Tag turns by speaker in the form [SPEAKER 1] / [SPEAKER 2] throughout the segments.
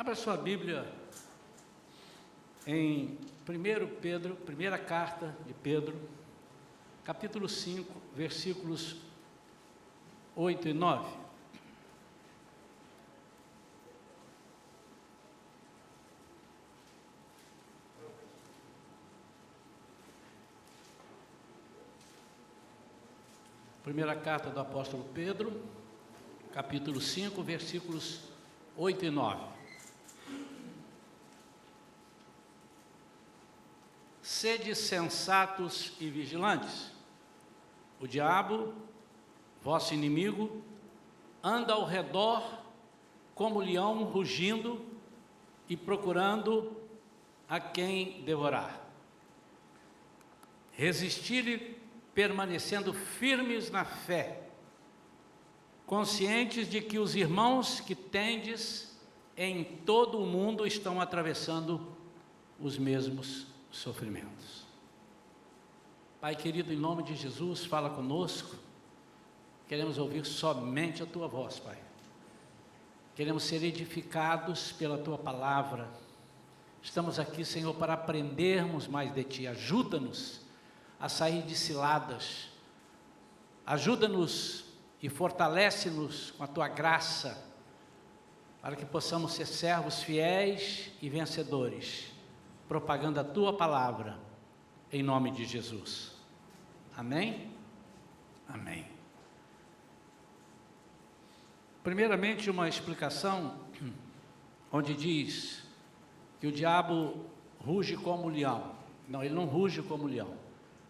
[SPEAKER 1] Abra sua Bíblia em 1 Pedro, primeira carta de Pedro, capítulo 5, versículos 8 e 9. Primeira carta do apóstolo Pedro, capítulo 5, versículos 8 e 9. Sede sensatos e vigilantes. O diabo, vosso inimigo, anda ao redor como leão rugindo e procurando a quem devorar. Resistir-lhe permanecendo firmes na fé, conscientes de que os irmãos que tendes em todo o mundo estão atravessando os mesmos sofrimentos. Pai querido, em nome de Jesus, fala conosco. Queremos ouvir somente a Tua voz, Pai. Queremos ser edificados pela Tua palavra. Estamos aqui, Senhor, para aprendermos mais de Ti. Ajuda-nos a sair de ciladas. Ajuda-nos e fortalece-nos com a Tua graça, para que possamos ser servos fiéis e vencedores, propagando a Tua palavra, em nome de Jesus. Amém? Amém. Primeiramente, uma explicação, onde diz que o diabo ruge como leão. Não, ele não ruge como leão.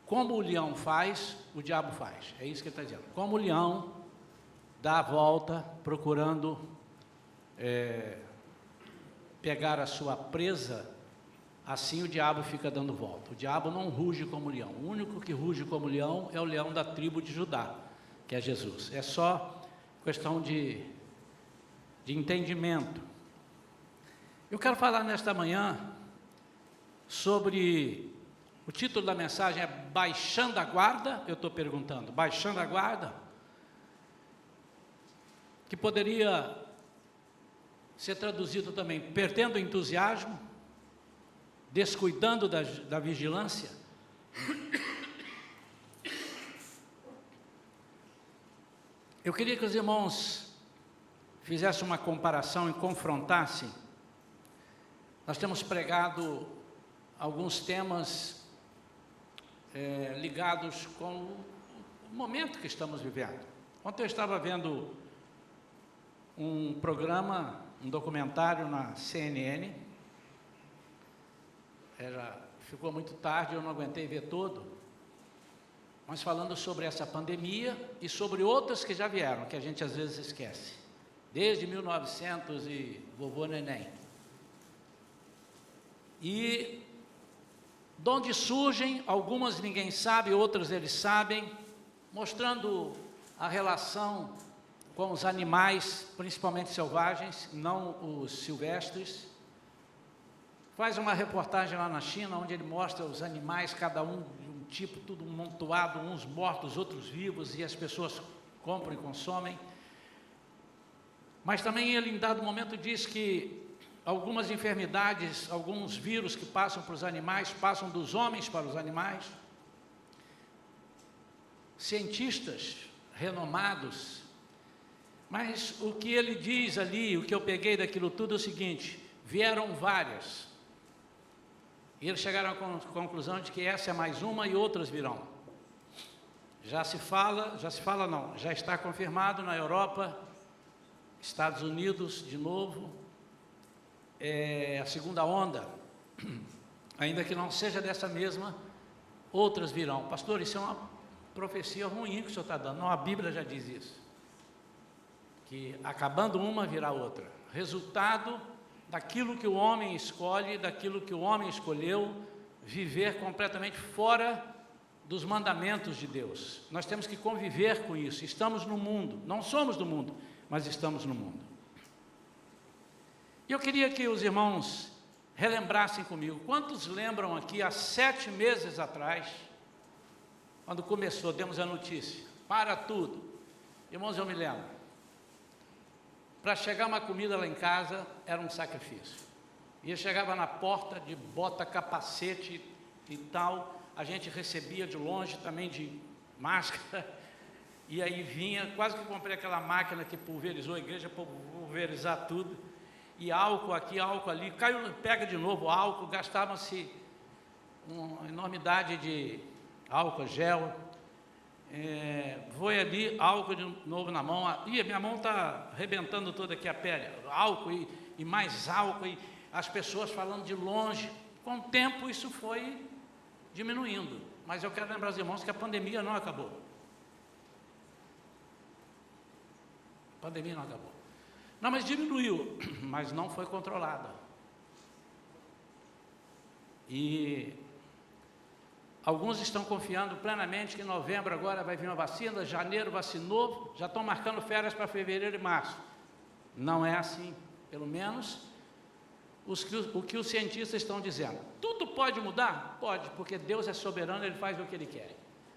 [SPEAKER 1] Como o leão faz, o diabo faz. É isso que ele está dizendo. Como o leão dá a volta, procurando pegar a sua presa, assim o diabo fica dando volta. O diabo não ruge como leão. O único que ruge como leão é o leão da tribo de Judá, que é Jesus. É só questão de entendimento. Eu quero falar nesta manhã sobre... O título da mensagem é Baixando a Guarda. Eu estou perguntando, baixando a guarda? Que poderia ser traduzido também, perdendo o entusiasmo, descuidando da vigilância. Eu queria que os irmãos fizessem uma comparação e confrontassem. Nós temos pregado alguns temas ligados com o momento que estamos vivendo. Ontem eu estava vendo um programa, um documentário na CNN. Ficou muito tarde, eu não aguentei ver todo, mas falando sobre essa pandemia e sobre outras que já vieram, que a gente às vezes esquece, desde 1900 e vovô neném. E de onde surgem, algumas ninguém sabe, outras eles sabem, mostrando a relação com os animais, principalmente selvagens, não os silvestres. Faz uma reportagem lá na China, onde ele mostra os animais, cada um de um tipo, tudo amontoado, uns mortos, outros vivos, e as pessoas compram e consomem. Mas também ele, em dado momento, diz que algumas enfermidades, alguns vírus que passam para os animais, passam dos homens para os animais. Cientistas renomados. Mas o que ele diz ali, o que eu peguei daquilo tudo é o seguinte: vieram várias. E eles chegaram à conclusão de que essa é mais uma e outras virão. Já está confirmado na Europa, Estados Unidos de novo, a segunda onda, ainda que não seja dessa mesma, outras virão. Pastor, isso é uma profecia ruim que o senhor está dando. Não, a Bíblia já diz isso, que acabando uma virá outra, resultado daquilo que o homem escolhe, daquilo que o homem escolheu, viver completamente fora dos mandamentos de Deus. Nós temos que conviver com isso. Estamos no mundo, não somos do mundo, mas estamos no mundo. E eu queria que os irmãos relembrassem comigo. Quantos lembram aqui, há 7 meses atrás, quando começou, demos a notícia, para tudo. Irmãos, eu me lembro. para chegar uma comida lá em casa era um sacrifício. E eu chegava na porta de bota, capacete e tal, a gente recebia de longe também de máscara, e aí vinha, quase que comprei aquela máquina que pulverizou a igreja, para pulverizar tudo, e álcool aqui, álcool ali, caiu, pega de novo álcool, gastava-se uma enormidade de álcool, gel, foi ali, álcool de novo na mão, e minha mão está arrebentando toda aqui a pele, álcool e mais álcool, e as pessoas falando de longe. Com o tempo isso foi diminuindo, mas eu quero lembrar os irmãos que a pandemia não acabou. A pandemia não acabou. Não, mas diminuiu, mas não foi controlada. E alguns estão confiando plenamente que em novembro agora vai vir uma vacina, janeiro vacinou, já estão marcando férias para fevereiro e março. Não é assim, pelo menos o que os cientistas estão dizendo. Tudo pode mudar? Pode, porque Deus é soberano, Ele faz o que Ele quer.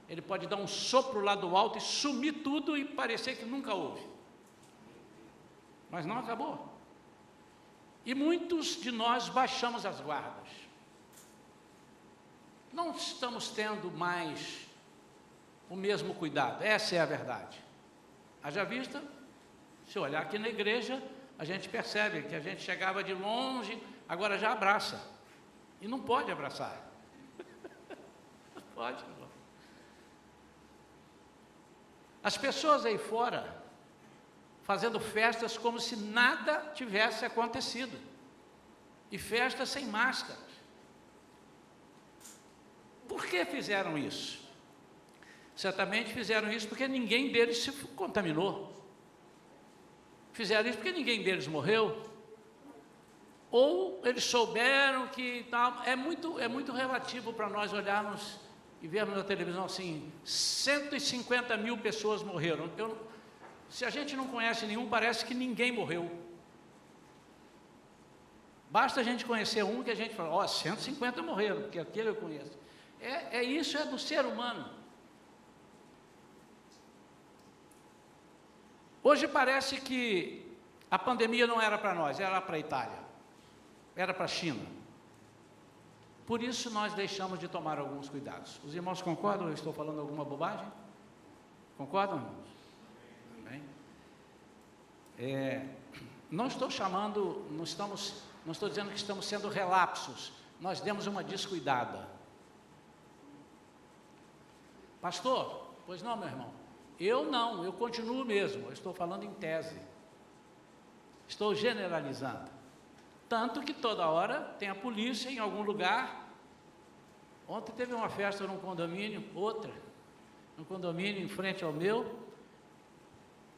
[SPEAKER 1] Ele pode dar um sopro lá do alto e sumir tudo e parecer que nunca houve. Mas não acabou. E muitos de nós baixamos as guardas. Não estamos tendo mais o mesmo cuidado, essa é a verdade. Haja vista, se olhar aqui na igreja, a gente percebe que a gente chegava de longe, agora já abraça. E não pode abraçar. Não pode, não. As pessoas aí fora, fazendo festas como se nada tivesse acontecido. E festas sem máscaras. Por que fizeram isso? Certamente fizeram isso porque ninguém deles se contaminou. Fizeram isso porque ninguém deles morreu. Ou eles souberam que tal. É muito relativo para nós olharmos e vermos na televisão assim, 150 mil pessoas morreram. Se a gente não conhece nenhum, parece que ninguém morreu. Basta a gente conhecer um que a gente fala, 150 morreram, porque aquele eu conheço. Isso é do ser humano. Hoje parece que a pandemia não era para nós, era para a Itália, era para a China. Por isso nós deixamos de tomar alguns cuidados. Os irmãos concordam? Eu estou falando alguma bobagem? Concordam, irmãos? Bem. Não estou chamando, não estou dizendo que estamos sendo relapsos, nós demos uma descuidada. Pastor, pois não, meu irmão, eu continuo mesmo, eu estou falando em tese, estou generalizando, tanto que toda hora tem a polícia em algum lugar. Ontem teve uma festa num condomínio, num condomínio em frente ao meu,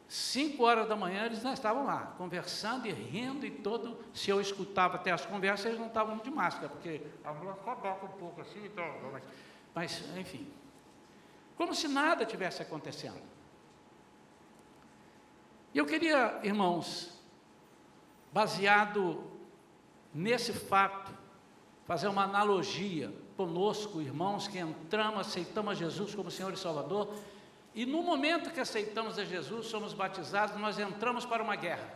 [SPEAKER 1] 5 horas da manhã eles não estavam lá, conversando e rindo e todo, se eu escutava até as conversas, eles não estavam de máscara, porque a mulher coloca um pouco assim, então, mas enfim, como se nada tivesse acontecendo. E eu queria, irmãos, baseado nesse fato, fazer uma analogia conosco, irmãos, que aceitamos a Jesus como Senhor e Salvador, e no momento que aceitamos a Jesus, somos batizados, nós entramos para uma guerra.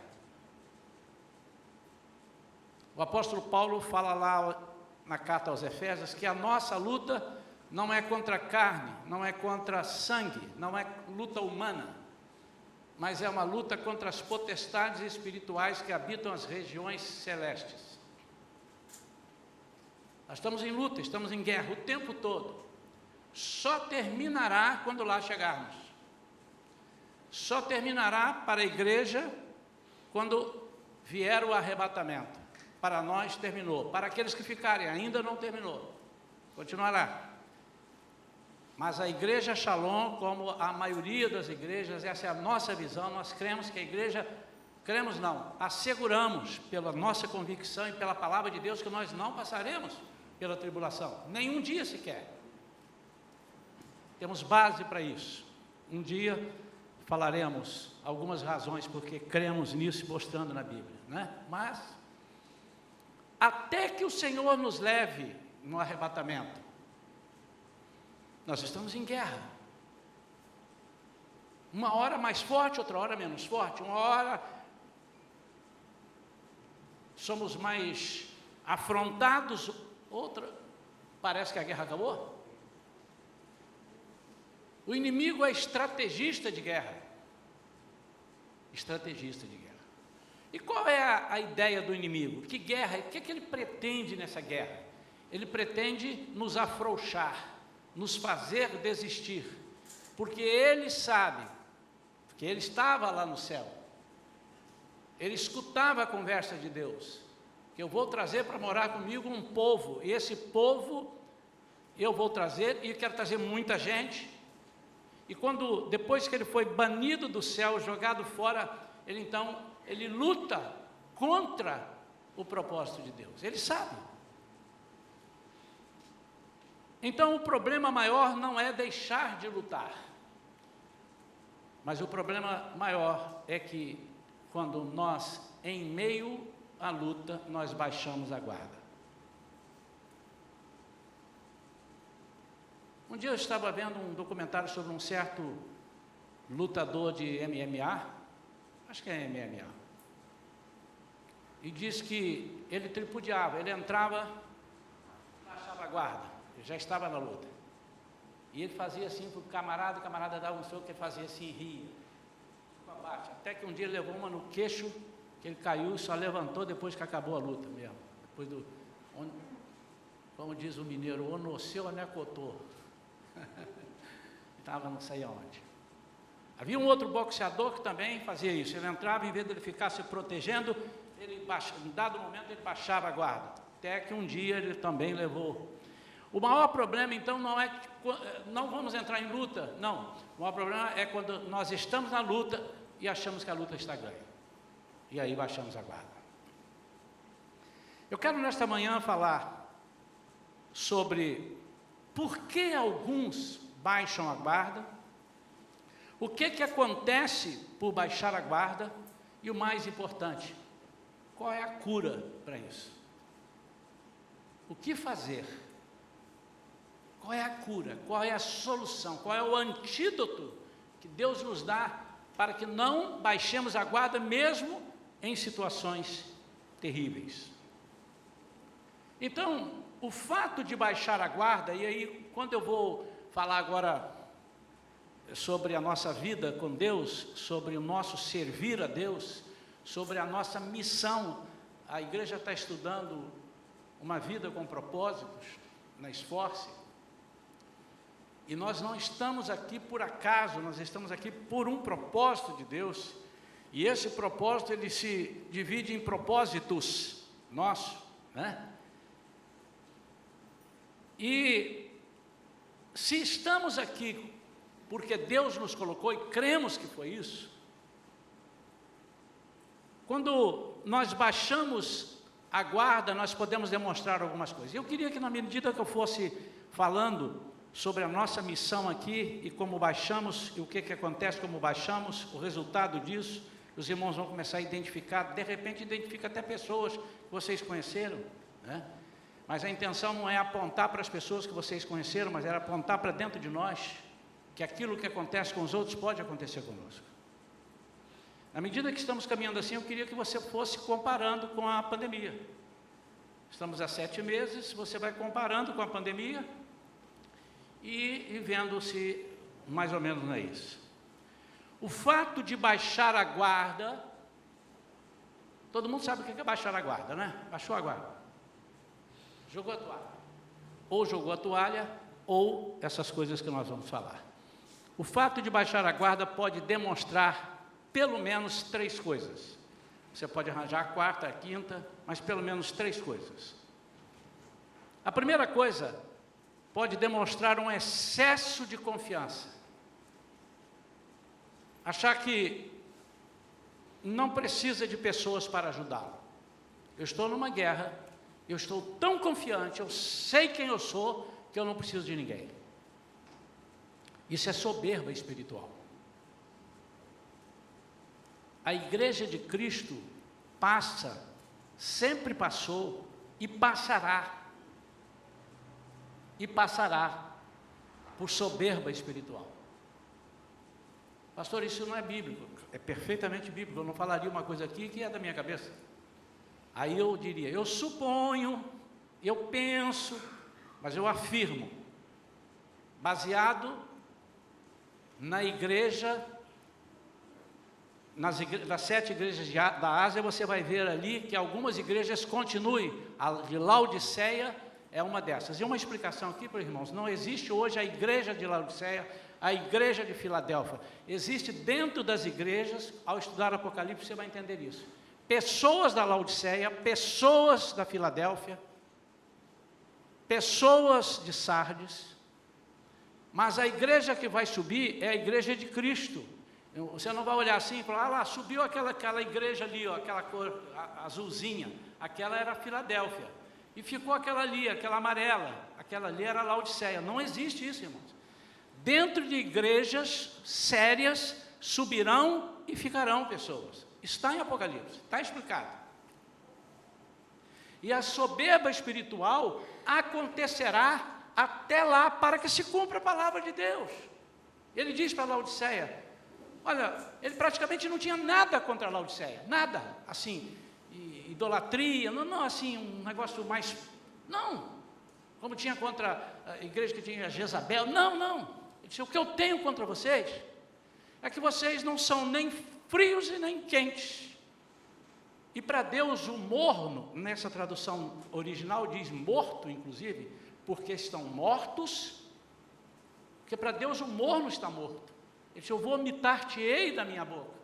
[SPEAKER 1] O apóstolo Paulo fala lá na carta aos Efésios que a nossa luta não é contra a carne, não é contra sangue, não é luta humana, mas é uma luta contra as potestades espirituais que habitam as regiões celestes. Nós estamos em luta, estamos em guerra o tempo todo. Só terminará quando lá chegarmos. Só terminará para a igreja quando vier o arrebatamento. Para nós terminou. Para aqueles que ficarem, ainda não terminou. Continuará. Mas a igreja Shalom, como a maioria das igrejas, essa é a nossa visão, nós cremos que a igreja, asseguramos pela nossa convicção e pela palavra de Deus que nós não passaremos pela tribulação, nenhum dia sequer. Temos base para isso. Um dia falaremos algumas razões porque cremos nisso, mostrando na Bíblia, né? Mas, até que o Senhor nos leve no arrebatamento, nós estamos em guerra. Uma hora mais forte, outra hora menos forte. Uma hora somos mais afrontados. Outra, parece que a guerra acabou. O inimigo é estrategista de guerra. Estrategista de guerra. E qual é a ideia do inimigo? Que guerra? O que é que ele pretende nessa guerra? Ele pretende nos afrouxar, nos fazer desistir, porque ele sabe, porque ele estava lá no céu, ele escutava a conversa de Deus, que eu vou trazer para morar comigo um povo, e esse povo eu vou trazer, e quero trazer muita gente. E quando, depois que ele foi banido do céu, jogado fora, ele luta contra o propósito de Deus, ele sabe. Então o problema maior não é deixar de lutar, mas o problema maior é que quando nós, em meio à luta, nós baixamos a guarda. Um dia eu estava vendo um documentário sobre um certo lutador de MMA, acho que é MMA, e diz que ele tripudiava, ele entrava, baixava a guarda, ele já estava na luta, e ele fazia assim para o camarada, o camarada dava um soco, ele fazia assim e ria, até que um dia ele levou uma no queixo, que ele caiu e só levantou depois que acabou a luta mesmo, depois do, como diz o mineiro, onoceu anecotô, estava não sei aonde. Havia um outro boxeador que também fazia isso, ele entrava, em vez de ele ficar se protegendo, em dado momento ele baixava a guarda, até que um dia ele também levou. O maior problema então não é que não vamos entrar em luta, não, o maior problema é quando nós estamos na luta e achamos que a luta está ganha, e aí baixamos a guarda. Eu quero nesta manhã falar sobre por que alguns baixam a guarda, o que acontece por baixar a guarda e o mais importante, qual é a cura para isso? O que fazer? Qual é a cura? Qual é a solução? Qual é o antídoto que Deus nos dá para que não baixemos a guarda mesmo em situações terríveis? Então, o fato de baixar a guarda, e aí quando eu vou falar agora sobre a nossa vida com Deus, sobre o nosso servir a Deus, sobre a nossa missão, a igreja está estudando uma vida com propósitos, na Esforce, e nós não estamos aqui por acaso, nós estamos aqui por um propósito de Deus, e esse propósito ele se divide em propósitos nossos, né? E se estamos aqui porque Deus nos colocou e cremos que foi isso, quando nós baixamos a guarda, nós podemos demonstrar algumas coisas. Eu queria que na medida que eu fosse falando sobre a nossa missão aqui e como baixamos, e o que acontece como baixamos, o resultado disso, os irmãos vão começar a identificar, de repente identifica até pessoas que vocês conheceram, né? Mas a intenção não é apontar para as pessoas que vocês conheceram, mas era apontar para dentro de nós, que aquilo que acontece com os outros pode acontecer conosco. Na medida que estamos caminhando assim, eu queria que você fosse comparando com a pandemia. Estamos há 7 meses, você vai comparando com a pandemia e vendo se mais ou menos não é isso. O fato de baixar a guarda, todo mundo sabe o que é baixar a guarda, né? Baixou a guarda. Jogou a toalha. Ou jogou a toalha, ou essas coisas que nós vamos falar. O fato de baixar a guarda pode demonstrar pelo menos 3 coisas. Você pode arranjar a quarta, a quinta, mas pelo menos 3 coisas. A primeira coisa pode demonstrar um excesso de confiança. Achar que não precisa de pessoas para ajudá-lo. Eu estou numa guerra, eu estou tão confiante, eu sei quem eu sou, que eu não preciso de ninguém. Isso é soberba espiritual. A igreja de Cristo passa, sempre passou e passará por soberba espiritual. Pastor, isso não é bíblico. É perfeitamente bíblico. Eu não falaria uma coisa aqui que é da minha cabeça. Aí eu diria, eu suponho, eu penso, mas eu afirmo, baseado na igreja, das 7 igrejas da Ásia, você vai ver ali que algumas igrejas continuem, a de Laodiceia é uma dessas. E uma explicação aqui para os irmãos, não existe hoje a igreja de Laodiceia, a igreja de Filadélfia, existe dentro das igrejas, ao estudar Apocalipse você vai entender isso, pessoas da Laodiceia, pessoas da Filadélfia, pessoas de Sardes, mas a igreja que vai subir é a igreja de Cristo. Você não vai olhar assim e falar, lá, subiu aquela igreja ali, ó, aquela cor azulzinha, aquela era a Filadélfia, e ficou aquela ali, aquela amarela, aquela ali era a Laodiceia. Não existe isso, irmãos. Dentro de igrejas sérias, subirão e ficarão pessoas. Está em Apocalipse, está explicado. E a soberba espiritual acontecerá até lá, para que se cumpra a palavra de Deus. Ele diz para a Laodiceia, olha, ele praticamente não tinha nada contra a Laodiceia, nada, assim, idolatria, não assim, um negócio mais, não, como tinha contra a igreja que tinha Jezabel, não, ele disse, o que eu tenho contra vocês, é que vocês não são nem frios e nem quentes, e para Deus o morno, nessa tradução original diz morto, inclusive, porque estão mortos, porque para Deus o morno está morto. Ele disse, eu vomitar-te-ei da minha boca.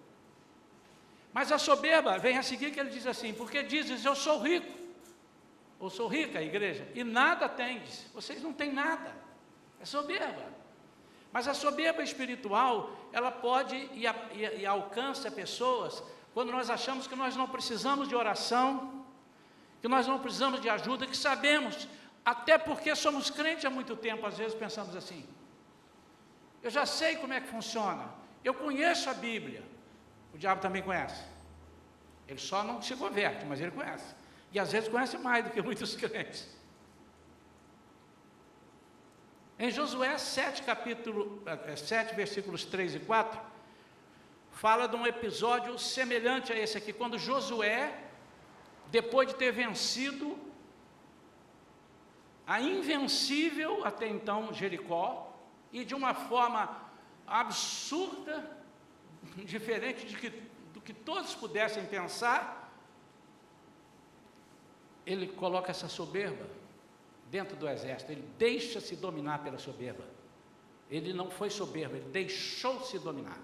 [SPEAKER 1] Mas a soberba vem a seguir que ele diz assim, porque dizes, eu sou rico, ou sou rica, a igreja, e nada tendes, vocês não têm nada, é soberba. Mas a soberba espiritual, ela pode e alcança pessoas, quando nós achamos que nós não precisamos de oração, que nós não precisamos de ajuda, que sabemos, até porque somos crentes há muito tempo, às vezes pensamos assim, eu já sei como é que funciona, eu conheço a Bíblia, o diabo também conhece, ele só não se converte, mas ele conhece, e às vezes conhece mais do que muitos crentes. Em Josué 7, versículos 3 e 4, fala de um episódio semelhante a esse aqui, quando Josué, depois de ter vencido a invencível até então Jericó, e de uma forma absurda, diferente do que todos pudessem pensar, ele coloca essa soberba dentro do exército, ele deixa-se dominar pela soberba. Ele não foi soberbo, ele deixou-se dominar.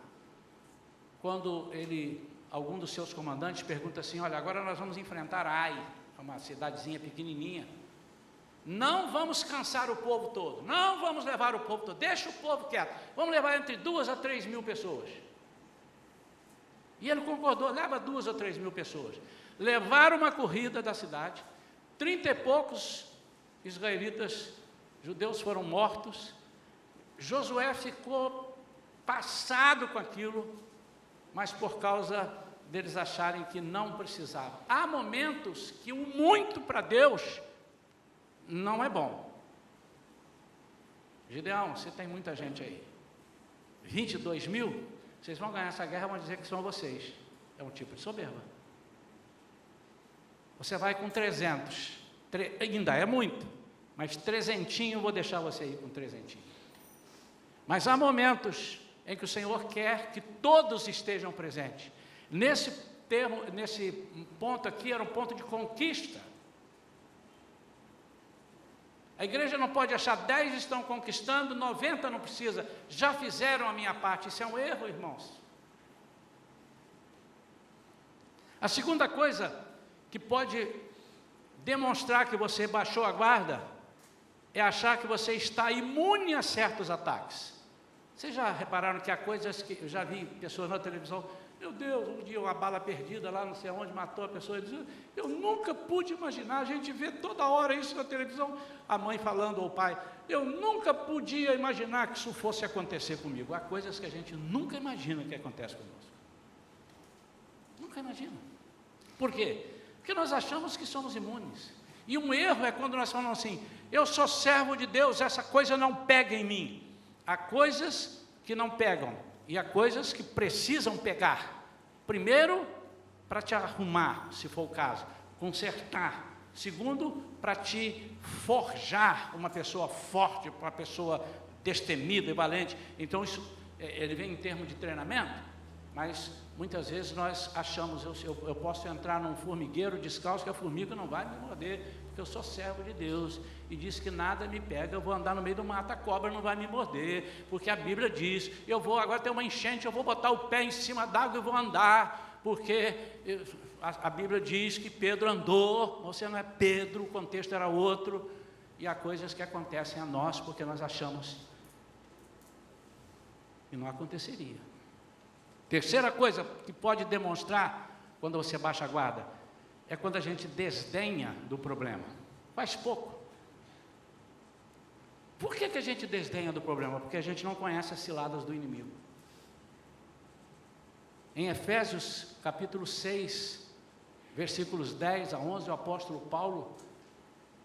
[SPEAKER 1] Quando algum dos seus comandantes pergunta assim, olha, agora nós vamos enfrentar Ai, uma cidadezinha pequenininha, não vamos cansar o povo todo, não vamos levar o povo todo, deixa o povo quieto, vamos levar entre 2 a 3 mil pessoas. E ele concordou, leva 2 a 3 mil pessoas. Levaram uma corrida da cidade, 30 e poucos israelitas, judeus foram mortos. Josué ficou passado com aquilo, mas por causa deles acharem que não precisavam. Há momentos que o muito para Deus não é bom. Gideão, você tem muita gente aí, 22 mil, vocês vão ganhar essa guerra, vão dizer que são vocês. É um tipo de soberba. Você vai com 300, ainda é muito, mas 300 eu vou deixar você ir com 300. Mas há momentos em que o Senhor quer que todos estejam presentes. Nesse ponto aqui era um ponto de conquista. A igreja não pode achar 10 estão conquistando, 90 não precisa, já fizeram a minha parte. Isso é um erro, irmãos. A segunda coisa que pode demonstrar que você baixou a guarda é achar que você está imune a certos ataques. Vocês já repararam que há coisas que eu já vi pessoas na televisão, meu Deus, um dia uma bala perdida lá não sei onde, matou a pessoa, eu nunca pude imaginar, a gente vê toda hora isso na televisão, a mãe falando ou o pai, eu nunca podia imaginar que isso fosse acontecer comigo. Há coisas que a gente nunca imagina que acontece conosco. Nunca imagina. Por quê? Porque nós achamos que somos imunes. E um erro é quando nós falamos assim, eu sou servo de Deus, essa coisa não pega em mim. Há coisas que não pegam e há coisas que precisam pegar. Primeiro, para te arrumar, se for o caso, consertar. Segundo, para te forjar uma pessoa forte, uma pessoa destemida e valente. Então, isso, ele vem em termos de treinamento, mas muitas vezes nós achamos, eu posso entrar num formigueiro descalço que a formiga não vai me morder, porque eu sou servo de Deus, e diz que nada me pega, eu vou andar no meio do mato, a cobra não vai me morder, porque a Bíblia diz, eu vou agora ter uma enchente, eu vou botar o pé em cima d'água e vou andar, porque a Bíblia diz que Pedro andou, você não é Pedro, o contexto era outro, e há coisas que acontecem a nós, porque nós achamos que não aconteceria. Terceira coisa que pode demonstrar quando você baixa a guarda, é quando a gente desdenha do problema. Faz pouco. Por que a gente desdenha do problema? Porque a gente não conhece as ciladas do inimigo. Em Efésios capítulo 6, versículos 10 a 11, o apóstolo Paulo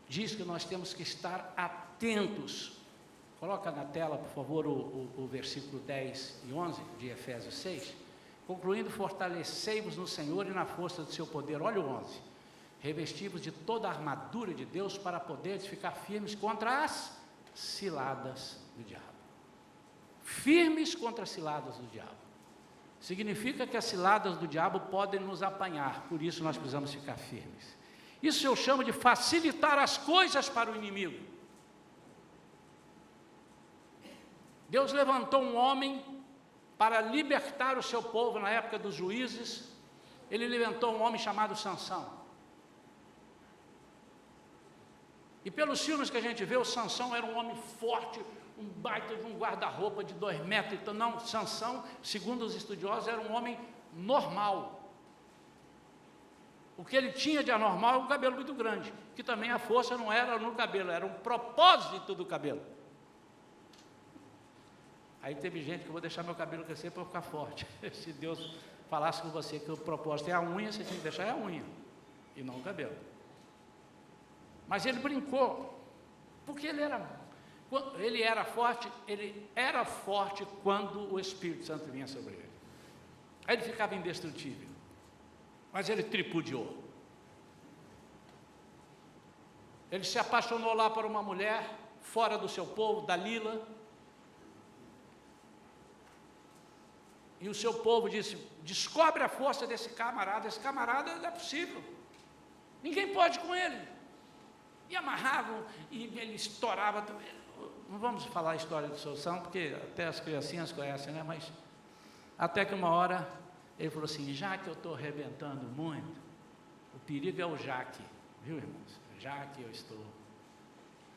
[SPEAKER 1] diz que nós temos que estar atentos. Coloca na tela, por favor, o versículo 10 e 11 de Efésios 6. Concluindo, fortalecei-vos no Senhor e na força do seu poder. Olha o 11. Revesti-vos de toda a armadura de Deus para poderes ficar firmes contra as ciladas do diabo. Firmes contra as ciladas do diabo. Significa que as ciladas do diabo podem nos apanhar, por isso nós precisamos ficar firmes. Isso eu chamo de facilitar as coisas para o inimigo. Deus levantou um homem para libertar o seu povo na época dos juízes. Ele levantou um homem chamado Sansão. E pelos filmes que a gente vê, o Sansão era um homem forte, um baita de um guarda-roupa de 2 metros. Então, não, Sansão, segundo os estudiosos, era um homem normal. O que ele tinha de anormal é um cabelo muito grande, que também a força não era no cabelo, era um propósito do cabelo. Aí teve gente que eu vou deixar meu cabelo crescer para eu ficar forte. Se Deus falasse com você que o propósito é a unha, você tem que deixar a unha, e não o cabelo. Mas ele brincou, porque ele era forte quando o Espírito Santo vinha sobre ele. Aí ele ficava indestrutível, mas ele tripudiou. Ele se apaixonou lá por uma mulher, fora do seu povo, Dalila, e o seu povo disse, descobre a força desse camarada não é possível, ninguém pode com ele. E amarravam, e ele estourava. Não vamos falar a história de Sansão, porque até as criancinhas conhecem, né? Mas até que uma hora ele falou assim, já que eu estou arrebentando muito, o perigo é o já que, viu, irmãos? Já que eu estou,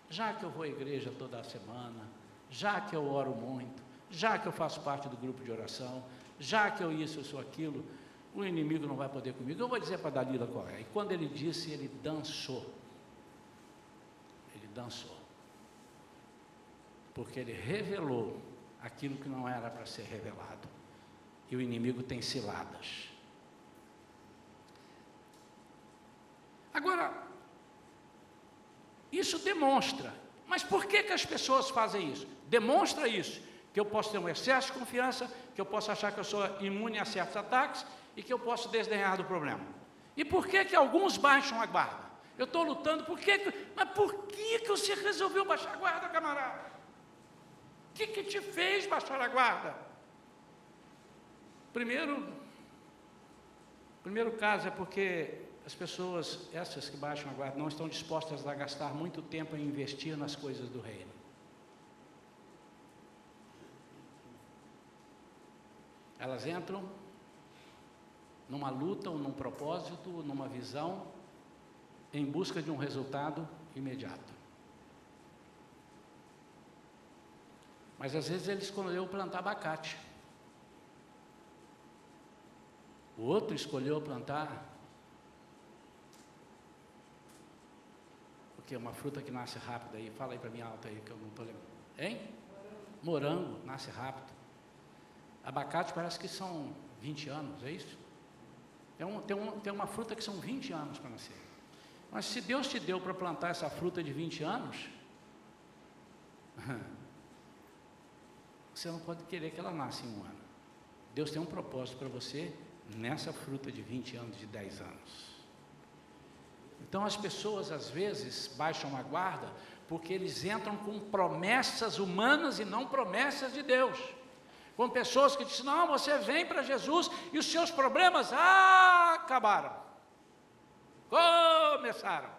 [SPEAKER 1] já que eu vou à igreja toda semana, já que eu oro muito, já que eu faço parte do grupo de oração, já que eu isso, eu sou aquilo, o inimigo não vai poder comigo. Eu vou dizer para Dalila qual é. E quando ele disse, ele dançou. Dançou, porque ele revelou aquilo que não era para ser revelado, e o inimigo tem ciladas. Agora, isso demonstra, mas por que as pessoas fazem isso? Demonstra isso, que eu posso ter um excesso de confiança, que eu posso achar que eu sou imune a certos ataques, e que eu posso desdenhar do problema. E por que alguns baixam a guarda? Eu estou lutando, mas por que você resolveu baixar a guarda, camarada? O que te fez baixar a guarda? Primeiro caso é porque as pessoas, essas que baixam a guarda, não estão dispostas a gastar muito tempo em investir nas coisas do reino. Elas entram numa luta, ou num propósito, ou numa visão, em busca de um resultado imediato. Mas às vezes ele escolheu plantar abacate. O outro escolheu plantar o que? Uma fruta que nasce rápido aí. Fala aí para mim alto aí que eu não estou lembrando. Hein? Morango, nasce rápido. Abacate parece que são 20 anos, é isso? Tem uma fruta que são 20 anos para nascer. Mas se Deus te deu para plantar essa fruta de 20 anos, você não pode querer que ela nasça em 1 ano. Deus tem um propósito para você nessa fruta de 20 anos, de 10 anos. Então as pessoas às vezes baixam a guarda porque eles entram com promessas humanas e não promessas de Deus. Com pessoas que dizem, não, você vem para Jesus e os seus problemas acabaram. Começaram.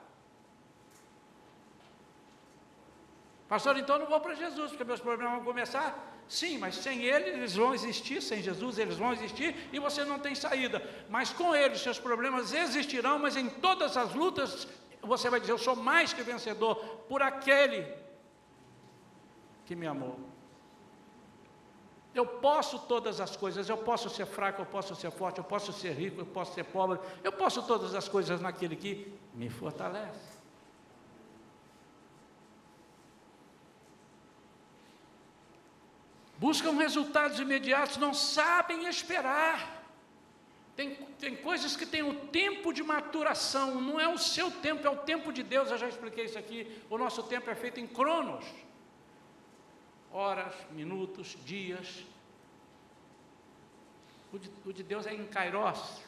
[SPEAKER 1] Pastor, então eu não vou para Jesus, porque meus problemas vão começar. Sim, mas sem Ele eles vão existir, sem Jesus eles vão existir e você não tem saída. Mas com Ele os seus problemas existirão, mas em todas as lutas você vai dizer, eu sou mais que vencedor por aquele que me amou. Eu posso todas as coisas, eu posso ser fraco, eu posso ser forte, eu posso ser rico, eu posso ser pobre, eu posso todas as coisas naquele que me fortalece. Buscam resultados imediatos, não sabem esperar. Tem coisas que têm o tempo de maturação, não é o seu tempo, é o tempo de Deus. Eu já expliquei isso aqui, o nosso tempo é feito em cronos. Horas, minutos, dias. O de Deus é em kairos,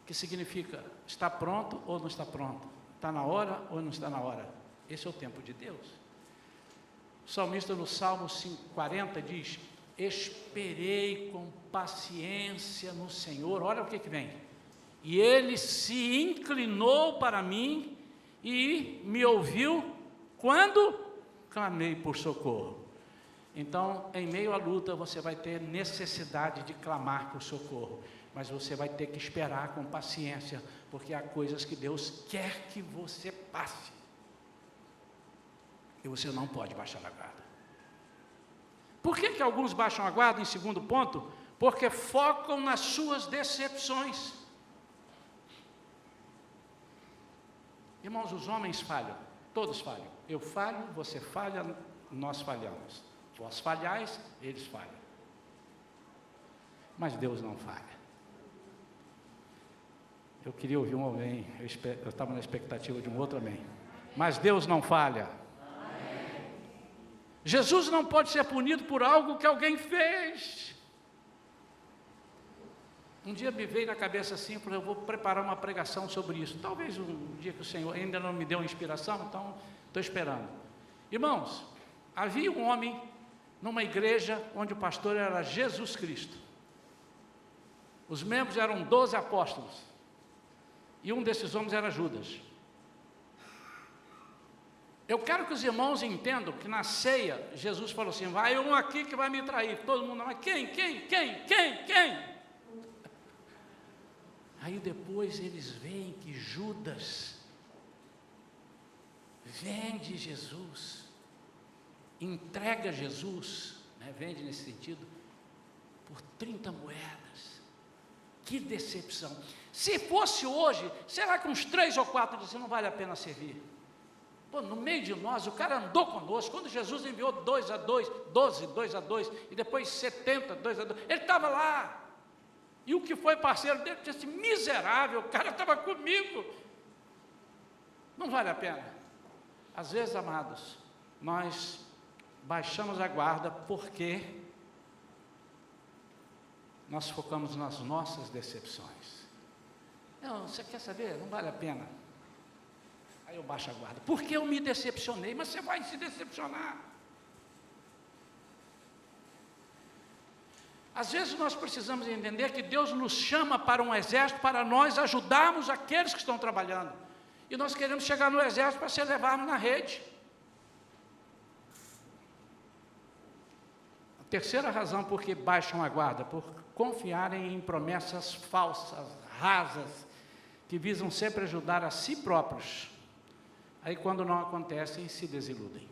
[SPEAKER 1] que significa está pronto ou não está pronto, está na hora ou não está na hora. Esse é o tempo de Deus. O salmista no Salmo 40 diz, esperei com paciência no Senhor, olha o que vem, e Ele se inclinou para mim e me ouviu quando clamei por socorro. Então, em meio à luta, você vai ter necessidade de clamar por socorro, mas você vai ter que esperar com paciência, porque há coisas que Deus quer que você passe. E você não pode baixar a guarda. Por que alguns baixam a guarda, em segundo ponto? Porque focam nas suas decepções. Irmãos, os homens falham, todos falham. Eu falho, você falha, nós falhamos. Vós falhais, eles falham. Mas Deus não falha. Eu queria ouvir um amém, eu estava na expectativa de um outro amém. Mas Deus não falha. Jesus não pode ser punido por algo que alguém fez. Um dia me veio na cabeça assim, eu vou preparar uma pregação sobre isso. Talvez um dia que o Senhor ainda não me deu inspiração, então estou esperando. Irmãos, havia um homem numa igreja onde o pastor era Jesus Cristo. Os membros eram 12 apóstolos. E um desses homens era Judas. Eu quero que os irmãos entendam que na ceia, Jesus falou assim, vai um aqui que vai me trair. Todo mundo, mas quem? Aí depois eles veem que Judas vende Jesus, entrega Jesus, vende nesse sentido, por 30 moedas. Que decepção. Se fosse hoje, será que uns 3 ou 4 dizem, não vale a pena servir? Pô, no meio de nós, o cara andou conosco, quando Jesus enviou 2 a 2, 12, 2 a 2, e depois 70, 2 a 2, ele estava lá, e o que foi parceiro dele disse assim, miserável, o cara estava comigo, não vale a pena. Às vezes, amados, nós baixamos a guarda porque nós focamos nas nossas decepções. Não, você quer saber? Não vale a pena. Aí eu baixo a guarda. Porque eu me decepcionei, mas você vai se decepcionar. Às vezes nós precisamos entender que Deus nos chama para um exército para nós ajudarmos aqueles que estão trabalhando. E nós queremos chegar no exército para ser levarmos na rede. A terceira razão por que baixam a guarda, por confiarem em promessas falsas, rasas, que visam sempre ajudar a si próprios. Aí quando não acontecem, se desiludem.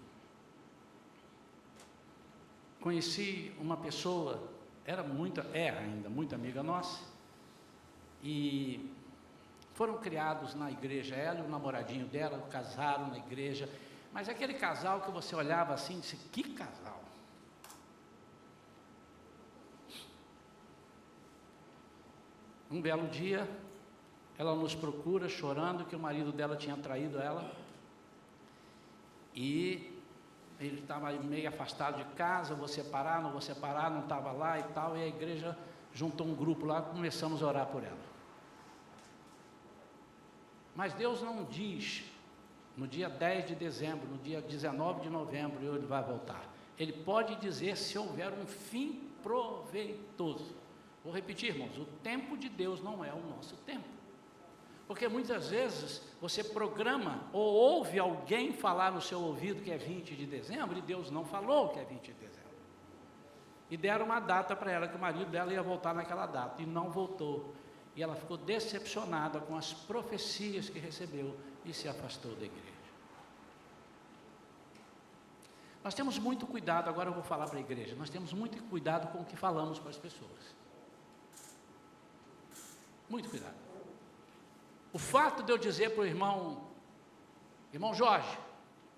[SPEAKER 1] Conheci uma pessoa, é ainda muito amiga nossa, e foram criados na igreja, ela e o namoradinho dela, casaram na igreja, mas aquele casal que você olhava assim e disse, que casal? Um belo dia, ela nos procura chorando que o marido dela tinha traído ela, e ele estava meio afastado de casa, vou separar, não estava lá e tal, e a igreja juntou um grupo lá, começamos a orar por ela. Mas Deus não diz, no dia 10 de dezembro, no dia 19 de novembro, ele vai voltar. Ele pode dizer se houver um fim proveitoso. Vou repetir, irmãos, o tempo de Deus não é o nosso tempo. Porque muitas vezes você programa ou ouve alguém falar no seu ouvido que é 20 de dezembro e Deus não falou que é 20 de dezembro. E deram uma data para ela, que o marido dela ia voltar naquela data, e não voltou. E ela ficou decepcionada com as profecias que recebeu e se afastou da igreja. Nós temos muito cuidado, agora eu vou falar para a igreja, nós temos muito cuidado com o que falamos para as pessoas. Muito cuidado. O fato de eu dizer para o irmão Jorge,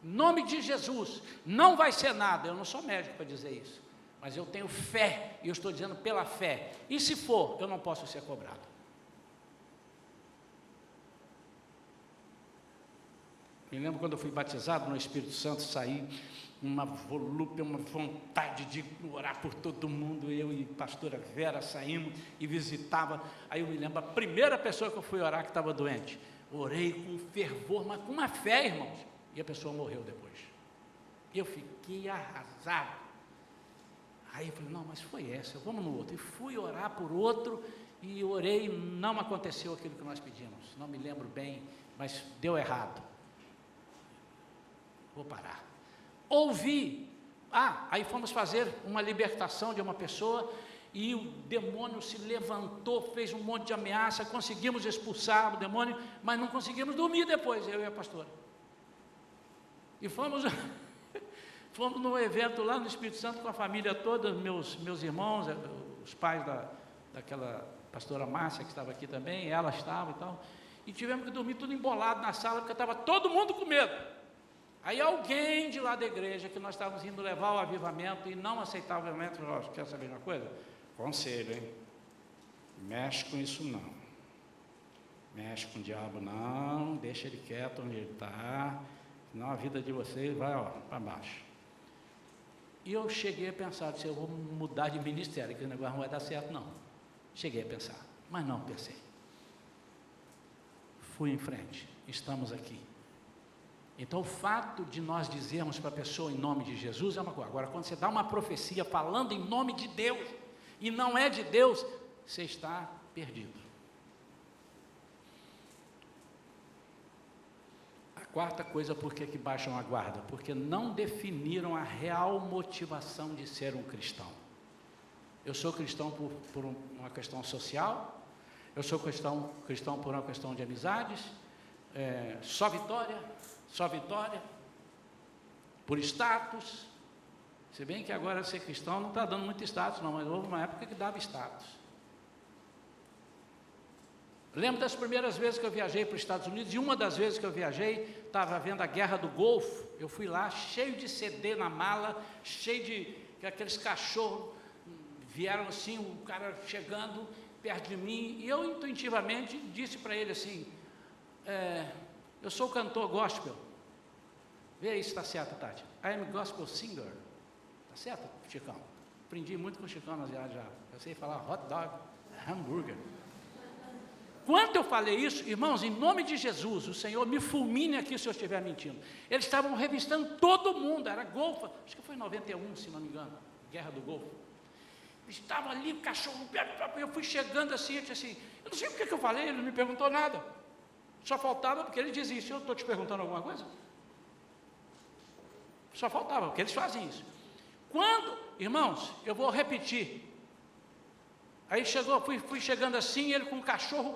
[SPEAKER 1] em nome de Jesus, não vai ser nada, eu não sou médico para dizer isso, mas eu tenho fé, e eu estou dizendo pela fé, e se for, eu não posso ser cobrado. Me lembro quando eu fui batizado no Espírito Santo, saí uma volúpia, uma vontade de orar por todo mundo, eu e a pastora Vera saímos e visitava, aí eu me lembro, a primeira pessoa que eu fui orar que estava doente, orei com fervor, mas com uma fé, irmãos, e a pessoa morreu depois. Eu fiquei arrasado. Aí eu falei, não, mas foi essa, vamos no outro. E fui orar por outro, e orei, não aconteceu aquilo que nós pedimos, não me lembro bem, mas deu errado. Vou parar. Ouvi, aí fomos fazer uma libertação de uma pessoa, e o demônio se levantou, fez um monte de ameaça, conseguimos expulsar o demônio, mas não conseguimos dormir depois, eu e a pastora. E fomos num evento lá no Espírito Santo com a família toda, meus irmãos, os pais daquela pastora Márcia que estava aqui também, ela estava e tal, e tivemos que dormir tudo embolado na sala, porque estava todo mundo com medo. Aí alguém de lá da igreja, que nós estávamos indo levar o avivamento e não aceitava o avivamento, falou, quer saber de uma coisa? Conselho, hein? Mexe com isso não. Mexe com o diabo não, deixa ele quieto onde ele está, senão a vida de vocês vai para baixo. E eu cheguei a pensar, disse, eu vou mudar de ministério, que o negócio não vai dar certo não. Cheguei a pensar, mas não pensei. Fui em frente, estamos aqui. Então o fato de nós dizermos para a pessoa em nome de Jesus é uma coisa. Agora, quando você dá uma profecia falando em nome de Deus, e não é de Deus, você está perdido. A quarta coisa, por que baixam a guarda? Porque não definiram a real motivação de ser um cristão. Eu sou cristão por uma questão social, eu sou cristão por uma questão de amizades, só vitória, por status, se bem que agora ser cristão não está dando muito status não, mas houve uma época que dava status. Lembro das primeiras vezes que eu viajei para os Estados Unidos, e uma das vezes que eu viajei, estava vendo a Guerra do Golfo, eu fui lá, cheio de CD na mala, cheio de aqueles cachorros, vieram assim, o cara chegando perto de mim, e eu intuitivamente disse para ele assim, eu sou cantor gospel. Vê aí se está certo, Tati. I am a gospel singer. Está certo, Chicão? Aprendi muito com o Chicão nas viagens já. Eu sei falar hot dog, hambúrguer. Quando eu falei isso, irmãos, em nome de Jesus, o Senhor me fulmine aqui se eu estiver mentindo. Eles estavam revistando todo mundo, era Golfo, acho que foi em 91, se não me engano, Guerra do Golfo. Estava ali, o cachorro, eu fui chegando assim, eu disse assim, eu não sei porque que eu falei, ele não me perguntou nada. Só faltava, porque ele dizia isso, eu estou te perguntando alguma coisa? Só faltava, porque eles fazem isso. Quando, irmãos, eu vou repetir. Aí chegou, fui chegando assim, ele com o cachorro,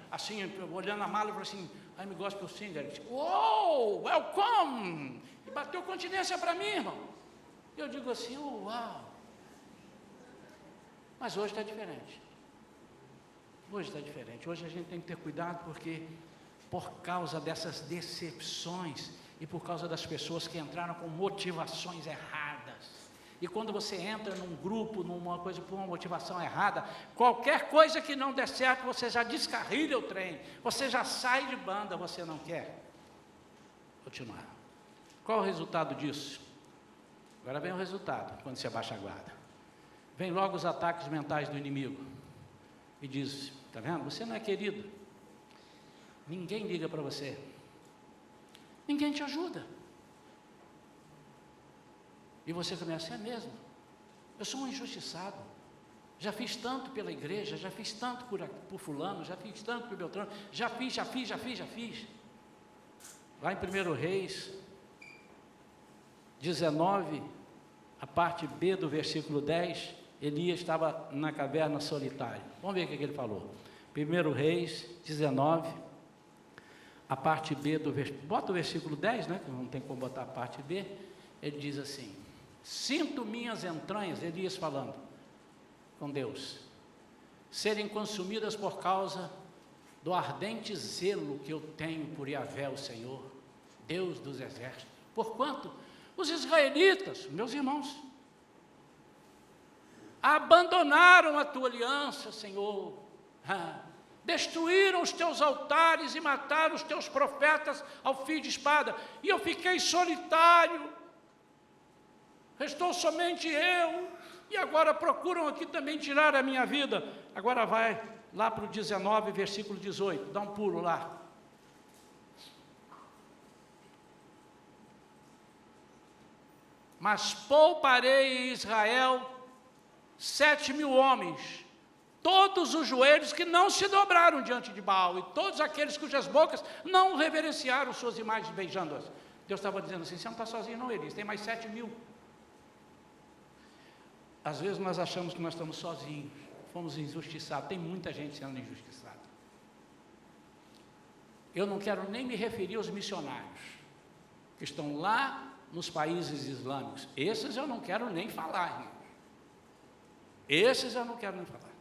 [SPEAKER 1] assim, olhando a mala, e falou assim, I'm a gospel singer. Ele disse, uou, welcome! E bateu continência para mim, irmão. Eu digo assim, uau! Mas hoje está diferente. Hoje está diferente. Hoje a gente tem que ter cuidado, porque por causa dessas decepções e por causa das pessoas que entraram com motivações erradas. E quando você entra num grupo, numa coisa por uma motivação errada, qualquer coisa que não der certo, você já descarrilha o trem, você já sai de banda, você não quer continuar. Qual o resultado disso? Agora vem o resultado, quando você abaixa a guarda. Vem logo os ataques mentais do inimigo. E diz, está vendo? Você não é querido. ninguém liga para você, ninguém te ajuda. E você começa, é mesmo, eu sou um injustiçado, já fiz tanto pela igreja, já fiz tanto por fulano, já fiz tanto por Beltrano, já fiz. Lá em 1 Reis 19, a parte B do versículo 10, Elias estava na caverna solitário. Vamos ver o que ele falou. 1 Reis 19, a parte B do versículo, bota o versículo 10, né, que não tem como botar a parte B, ele diz assim, sinto minhas entranhas, Elias falando com Deus, serem consumidas por causa do ardente zelo que eu tenho por Yahvé, o Senhor, Deus dos exércitos, porquanto os israelitas, meus irmãos, abandonaram a tua aliança, Senhor, destruíram os teus altares e mataram os teus profetas ao fio de espada, e eu fiquei solitário, restou somente eu, e agora procuram aqui também tirar a minha vida. Agora vai lá para o 19, versículo 18, dá um pulo lá. Mas pouparei em Israel 7.000 homens, todos os joelhos que não se dobraram diante de Baal, e todos aqueles cujas bocas não reverenciaram suas imagens beijando-as. Deus estava dizendo assim, você não está sozinho não, Elias, tem mais 7.000. Às vezes nós achamos que nós estamos sozinhos, fomos injustiçados, tem muita gente sendo injustiçada. Eu não quero nem me referir aos missionários, que estão lá nos países islâmicos, esses eu não quero nem falar, irmão. Esses eu não quero nem falar.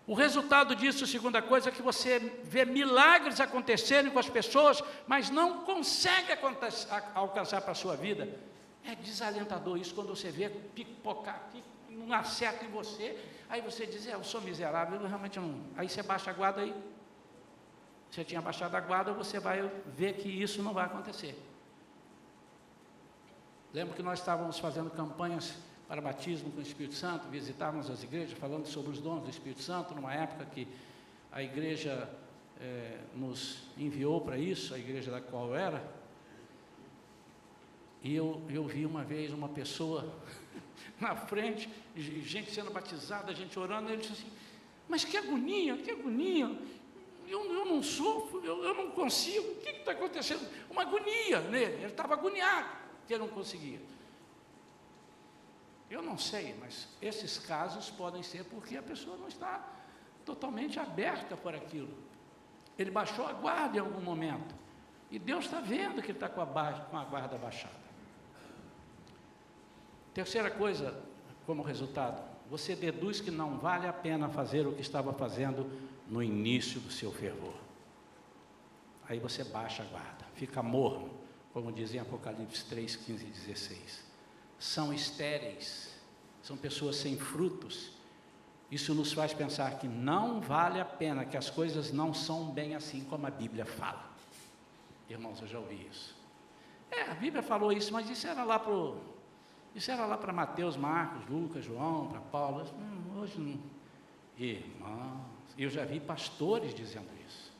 [SPEAKER 1] O resultado disso, segunda coisa, é que você vê milagres acontecerem com as pessoas, mas não consegue alcançar para a sua vida. É desalentador isso, quando você vê pipocar, não acerta em você, aí você diz, eu sou miserável, eu realmente não... Aí você baixa a guarda, aí você tinha baixado a guarda, você vai ver que isso não vai acontecer. Lembro que nós estávamos fazendo campanhas para batismo com o Espírito Santo, visitávamos as igrejas, falando sobre os dons do Espírito Santo, numa época que a igreja nos enviou para isso, a igreja da qual eu era. E eu vi uma vez uma pessoa na frente, gente sendo batizada, gente orando, e ele disse assim, mas que agonia, eu não sofro, eu não consigo, o que está acontecendo? Uma agonia nele, ele estava agoniado, que ele não conseguia. Eu não sei, mas esses casos podem ser porque a pessoa não está totalmente aberta por aquilo. Ele baixou a guarda em algum momento, e Deus está vendo que ele está com a guarda baixada. Terceira coisa, como resultado, você deduz que não vale a pena fazer o que estava fazendo no início do seu fervor. Aí você baixa a guarda, fica morno, como diz em Apocalipse 3, 15 e 16. São estéreis, são pessoas sem frutos. Isso nos faz pensar que não vale a pena, que as coisas não são bem assim como a Bíblia fala. Irmãos, eu já ouvi isso. A Bíblia falou isso, mas isso era lá para Mateus, Marcos, Lucas, João, para Paulo. Hoje não. Irmãos, eu já vi pastores dizendo isso.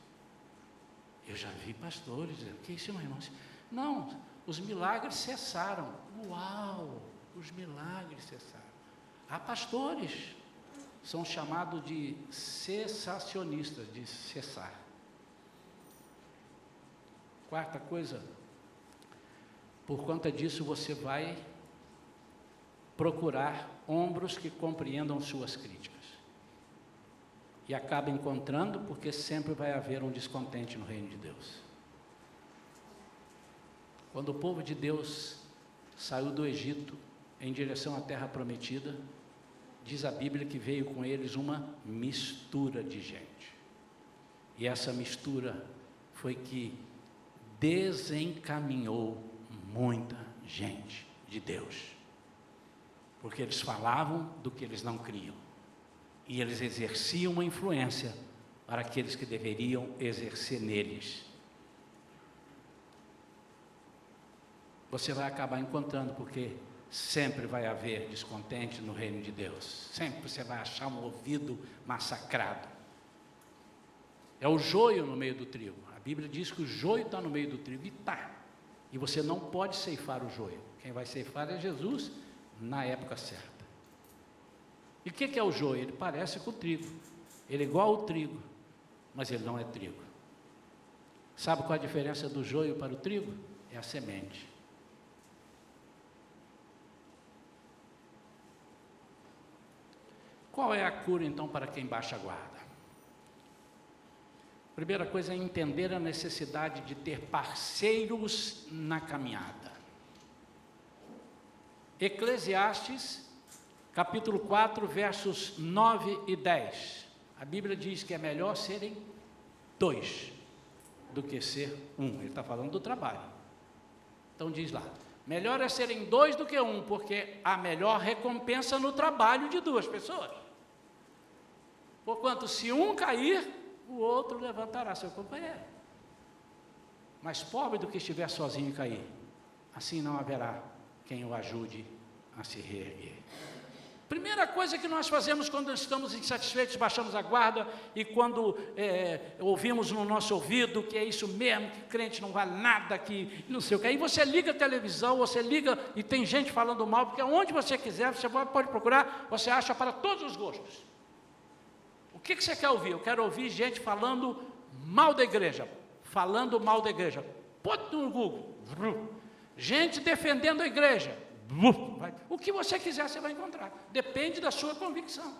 [SPEAKER 1] Que isso, irmãos? Não, os milagres cessaram. Uau, os milagres cessaram. Há pastores, são chamados de cessacionistas, de cessar. Quarta coisa, por conta disso você vai procurar ombros que compreendam suas críticas. E acaba encontrando, porque sempre vai haver um descontente no reino de Deus. Quando o povo de Deus saiu do Egito em direção à terra prometida, diz a Bíblia que veio com eles uma mistura de gente. E essa mistura foi que desencaminhou muita gente de Deus. Porque eles falavam do que eles não criam. E eles exerciam uma influência para aqueles que deveriam exercer neles. Você vai acabar encontrando, porque sempre vai haver descontente no reino de Deus. Sempre você vai achar um ouvido massacrado. É o joio no meio do trigo. A Bíblia diz que o joio está no meio do trigo, e está. E você não pode ceifar o joio. Quem vai ceifar é Jesus na época certa. E o que é o joio? Ele parece com o trigo. Ele é igual ao trigo, mas ele não é trigo. Sabe qual a diferença do joio para o trigo? É a semente. Qual é a cura, então, para quem baixa a guarda? Primeira coisa é entender a necessidade de ter parceiros na caminhada. Eclesiastes, capítulo 4, versos 9 e 10. A Bíblia diz que é melhor serem 2 do que ser 1. Ele está falando do trabalho. Então diz lá, melhor é serem 2 do que 1, porque há melhor recompensa no trabalho de 2 pessoas. Porquanto, se um cair, o outro levantará seu companheiro. Mas pobre do que estiver sozinho e cair, assim não haverá quem o ajude a se reerguer. Primeira coisa que nós fazemos quando estamos insatisfeitos, baixamos a guarda, e quando ouvimos no nosso ouvido que é isso mesmo, que crente não vale nada, que não sei o que, aí você liga a televisão, você liga e tem gente falando mal, porque onde você quiser, você pode procurar, você acha para todos os gostos. O que você quer ouvir? Eu quero ouvir gente falando mal da igreja, falando mal da igreja. Põe no Google. Gente defendendo a igreja. O que você quiser você vai encontrar. Depende da sua convicção.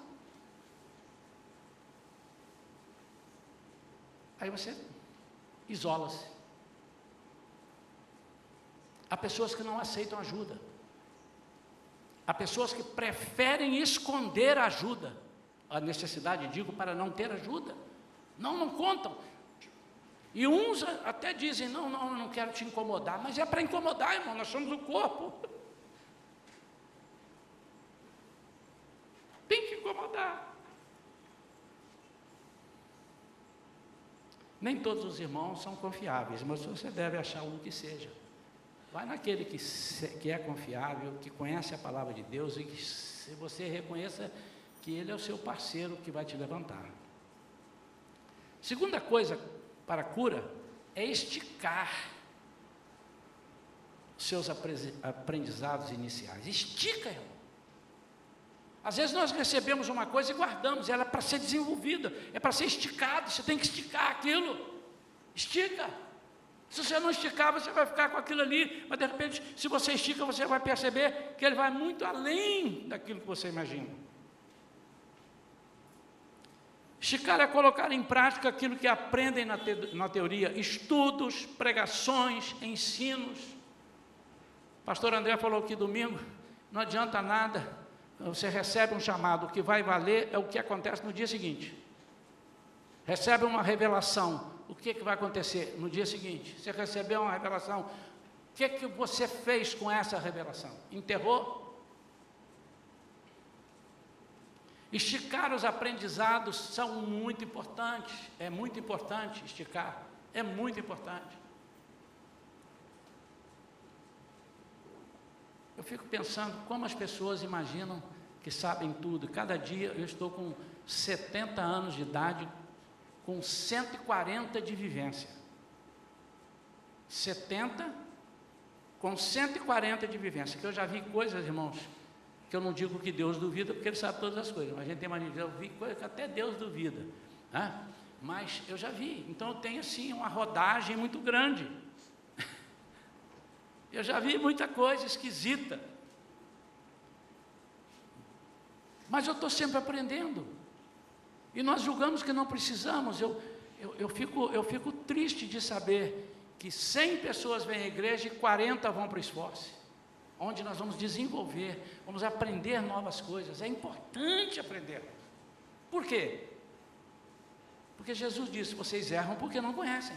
[SPEAKER 1] Aí você isola-se. Há pessoas que não aceitam ajuda. Há pessoas que preferem esconder a ajuda. A necessidade, digo, para não ter ajuda. Não contam. E uns até dizem, não, eu não quero te incomodar. Mas é para incomodar, irmão, nós somos o corpo. Tem que incomodar. Nem todos os irmãos são confiáveis, mas você deve achar um que seja. Vai naquele que é confiável, que conhece a palavra de Deus e que se você reconheça que ele é o seu parceiro que vai te levantar. Segunda coisa para a cura é esticar seus aprendizados iniciais. Estica, irmão. Às vezes nós recebemos uma coisa e guardamos, ela é para ser desenvolvida, é para ser esticado, você tem que esticar aquilo. Estica. Se você não esticar, você vai ficar com aquilo ali, mas de repente, se você estica, você vai perceber que ele vai muito além daquilo que você imagina. Esticar é colocar em prática aquilo que aprendem na teoria, estudos, pregações, ensinos. Pastor André falou aqui domingo, não adianta nada, você recebe um chamado, o que vai valer é o que acontece no dia seguinte. Recebe uma revelação, o que vai acontecer no dia seguinte? Você recebeu uma revelação, o que você fez com essa revelação? Enterrou? Esticar os aprendizados são muito importantes, é muito importante esticar, é muito importante. Eu fico pensando como as pessoas imaginam que sabem tudo. Cada dia eu estou com 70 anos de idade, com 140 de vivência. 70 com 140 de vivência, que eu já vi coisas, irmãos, que eu não digo que Deus duvida, porque Ele sabe todas as coisas, mas a gente tem mania de ouvir coisas que até Deus duvida, né? Mas eu já vi, então eu tenho assim uma rodagem muito grande, eu já vi muita coisa esquisita, mas eu estou sempre aprendendo, e nós julgamos que não precisamos. Eu fico triste de saber que 100 pessoas vêm à igreja e 40 vão para o esforço, onde nós vamos desenvolver, vamos aprender novas coisas. É importante aprender. Por quê? Porque Jesus disse, vocês erram porque não conhecem.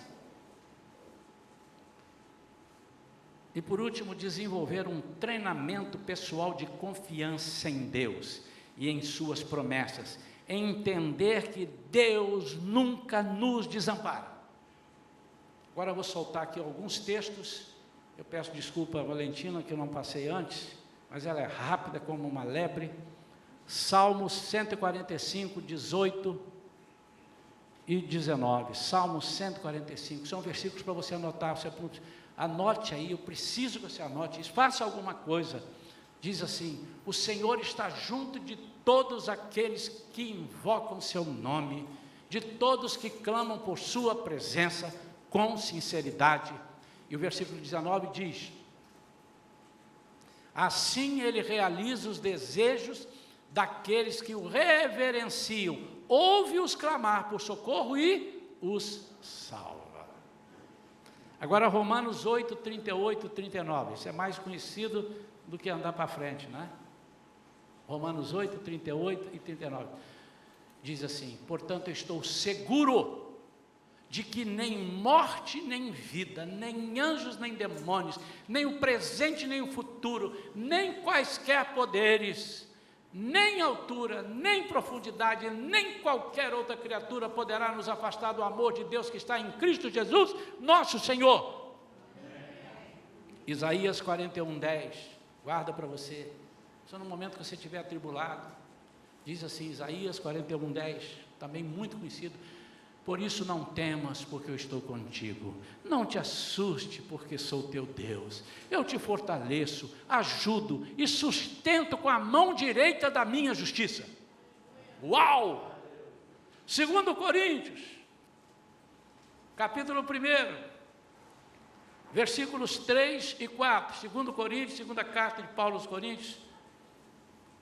[SPEAKER 1] E por último, desenvolver um treinamento pessoal de confiança em Deus e em suas promessas, entender que Deus nunca nos desampara. Agora eu vou soltar aqui alguns textos. Eu peço desculpa a Valentina que eu não passei antes, mas ela é rápida como uma lebre. Salmos 145, 18 e 19, Salmo 145, são versículos para você anotar, você anote aí, eu preciso que você anote isso, faça alguma coisa. Diz assim: o Senhor está junto de todos aqueles que invocam seu nome, de todos que clamam por sua presença com sinceridade. E o versículo 19 diz: assim ele realiza os desejos daqueles que o reverenciam, ouve-os clamar por socorro e os salva. Agora Romanos 8, 38, 39, isso é mais conhecido do que andar para frente, né? Romanos 8, 38 e 39, diz assim: portanto eu estou seguro de que nem morte, nem vida, nem anjos, nem demônios, nem o presente, nem o futuro, nem quaisquer poderes, nem altura, nem profundidade, nem qualquer outra criatura poderá nos afastar do amor de Deus que está em Cristo Jesus, nosso Senhor. Isaías 41, 10, guarda para você, só no momento que você estiver atribulado, diz assim, Isaías 41, 10, também muito conhecido: por isso não temas, porque eu estou contigo, não te assuste, porque sou teu Deus, eu te fortaleço, ajudo e sustento com a mão direita da minha justiça. Uau! 2 Coríntios, capítulo 1, versículos 3 e 4, 2 Coríntios, segunda carta de Paulo aos Coríntios,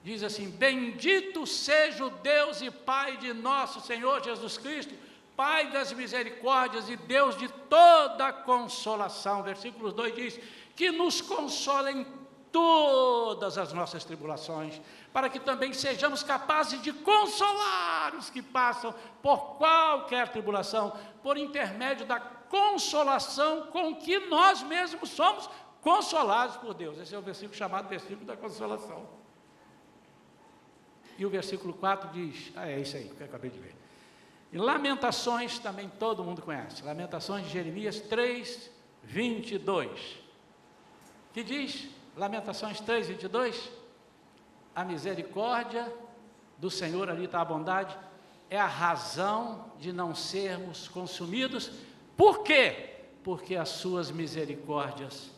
[SPEAKER 1] diz assim: bendito seja o Deus e Pai de nosso Senhor Jesus Cristo, Pai das misericórdias e Deus de toda consolação. Versículo 2 diz: que nos consola em todas as nossas tribulações, para que também sejamos capazes de consolar os que passam por qualquer tribulação, por intermédio da consolação com que nós mesmos somos consolados por Deus. Esse é o versículo chamado versículo da consolação. E o versículo 4 diz, é isso aí que eu acabei de ler. E Lamentações, também todo mundo conhece, Lamentações de Jeremias 3, 22, que diz, Lamentações 3, 22, a misericórdia do Senhor, ali está a bondade, é a razão de não sermos consumidos. Por quê? Porque as suas misericórdias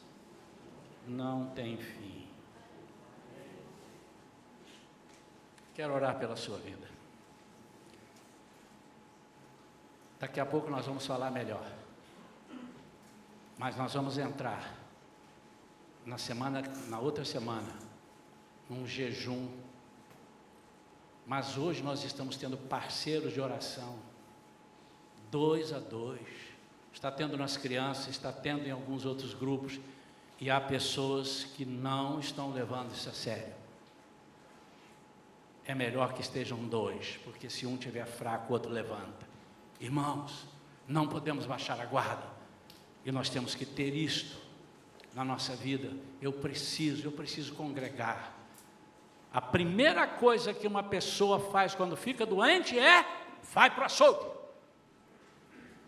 [SPEAKER 1] não têm fim. Quero orar pela sua vida. Daqui a pouco nós vamos falar melhor, mas nós vamos entrar na outra semana, num jejum, mas hoje nós estamos tendo parceiros de oração, 2 a 2, está tendo nas crianças, está tendo em alguns outros grupos, e há pessoas que não estão levando isso a sério. É melhor que estejam 2, porque se um estiver fraco, o outro levanta. Irmãos, não podemos baixar a guarda, e nós temos que ter isto na nossa vida. Eu preciso congregar. A primeira coisa que uma pessoa faz quando fica doente é, vai para o açougue.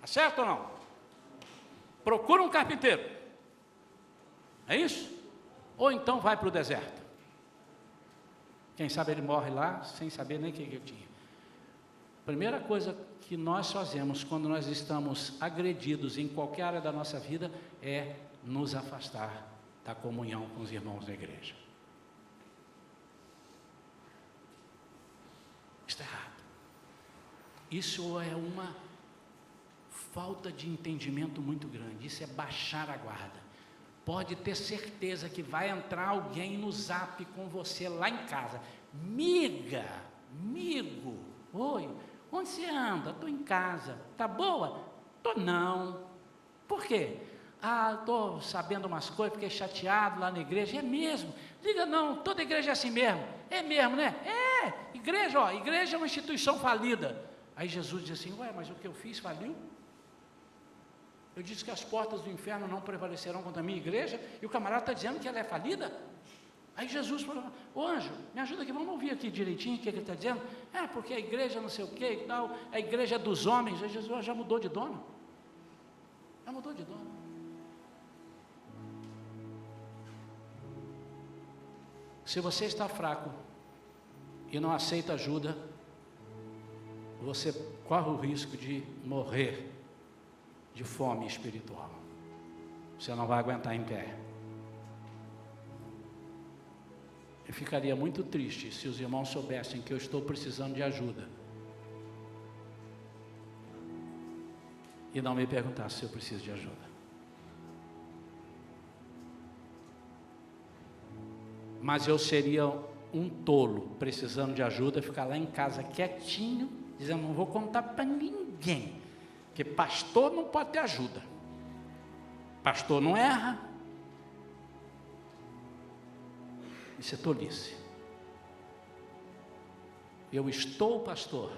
[SPEAKER 1] Tá certo ou não? Procura um carpinteiro, é isso? Ou então vai para o deserto. Quem sabe ele morre lá, sem saber nem o que ele tinha. Primeira coisa que nós fazemos quando nós estamos agredidos em qualquer área da nossa vida é nos afastar da comunhão com os irmãos da igreja. Está errado. Isso é uma falta de entendimento muito grande. Isso é baixar a guarda. Pode ter certeza que vai entrar alguém no zap com você lá em casa. Amigo, oi, onde você anda? Estou em casa. Tá boa? Tô não. Por quê? Estou sabendo umas coisas, fiquei chateado lá na igreja. É mesmo? Diga não, toda igreja é assim mesmo. É mesmo, né? Igreja é uma instituição falida. Aí Jesus diz assim, mas o que eu fiz faliu? Eu disse que as portas do inferno não prevalecerão contra a minha igreja, e o camarada está dizendo que ela é falida? Aí Jesus falou, anjo, me ajuda aqui, vamos ouvir aqui direitinho o que ele está dizendo. Porque a igreja não sei o que e tal, a igreja é dos homens. Aí Jesus já mudou de dono. Já mudou de dono. Se você está fraco e não aceita ajuda, você corre o risco de morrer de fome espiritual. Você não vai aguentar em pé. Eu ficaria muito triste se os irmãos soubessem que eu estou precisando de ajuda e não me perguntassem se eu preciso de ajuda. Mas eu seria um tolo, precisando de ajuda, ficar lá em casa quietinho, dizendo, não vou contar para ninguém, porque pastor não pode ter ajuda, pastor não erra. Isso é tolice. Eu estou pastor,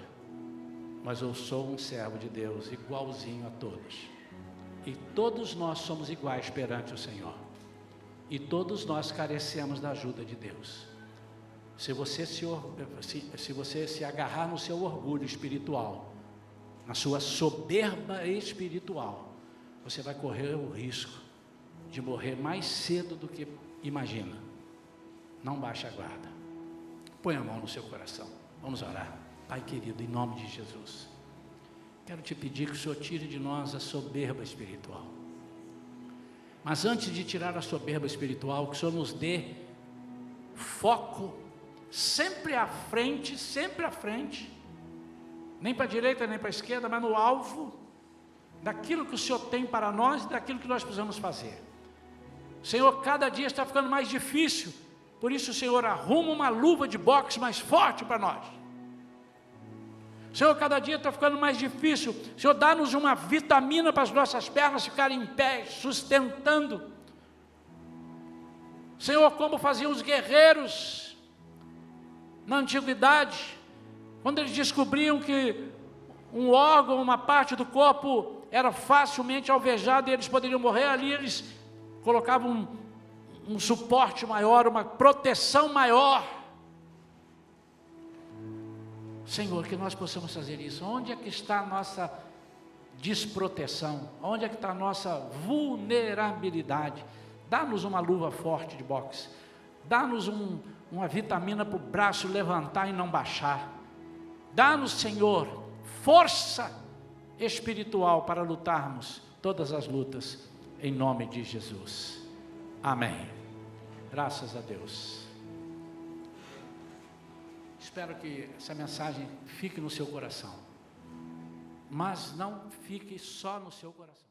[SPEAKER 1] mas eu sou um servo de Deus, igualzinho a todos, e todos nós somos iguais perante o Senhor, e todos nós carecemos da ajuda de Deus. Se você se agarrar no seu orgulho espiritual, na sua soberba espiritual, você vai correr o risco de morrer mais cedo do que imagina. Não baixe a guarda. Põe a mão no seu coração. Vamos orar. Pai querido, em nome de Jesus, quero te pedir que o Senhor tire de nós a soberba espiritual. Mas antes de tirar a soberba espiritual, que o Senhor nos dê foco sempre à frente, nem para a direita nem para a esquerda, mas no alvo daquilo que o Senhor tem para nós e daquilo que nós precisamos fazer. Senhor, cada dia está ficando mais difícil, por isso, Senhor, arruma uma luva de boxe mais forte para nós. Senhor, cada dia está ficando mais difícil. Senhor, dá-nos uma vitamina para as nossas pernas ficarem em pé, sustentando. Senhor, como faziam os guerreiros na antiguidade, quando eles descobriam que um órgão, uma parte do corpo era facilmente alvejado e eles poderiam morrer, ali eles colocavam um suporte maior, uma proteção maior. Senhor, que nós possamos fazer isso. Onde é que está a nossa desproteção? Onde é que está a nossa vulnerabilidade? Dá-nos uma luva forte de boxe. Dá-nos uma vitamina para o braço levantar e não baixar. Dá-nos, Senhor, força espiritual para lutarmos todas as lutas, em nome de Jesus. Amém. Graças a Deus. Espero que essa mensagem fique no seu coração, mas não fique só no seu coração.